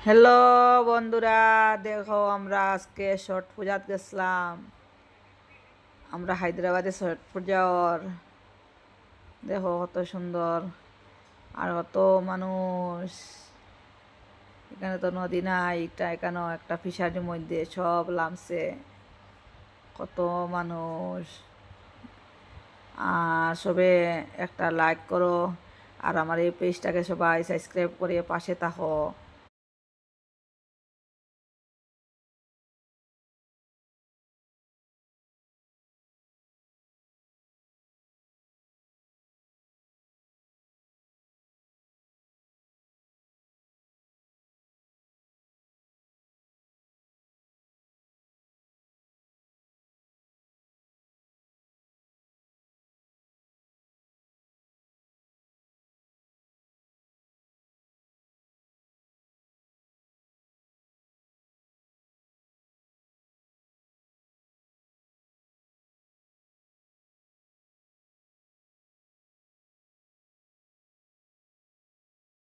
Hello বন্ধুরা, দেখো আমরা আজকে ছট পূজাত গেছিলাম। আমরা হায়দ্রাবাদে ছট পূজার দেখো কত সুন্দর আর কত মানুষ। এখানে তো নদী নাই, এটা এখানেও একটা ফিশারির মধ্যে সব লামছে, কত মানুষ। আর সবে একটা লাইক করো আর আমার এই পেজটাকে সবাই সাবস্ক্রাইব করে পাশে থাকো।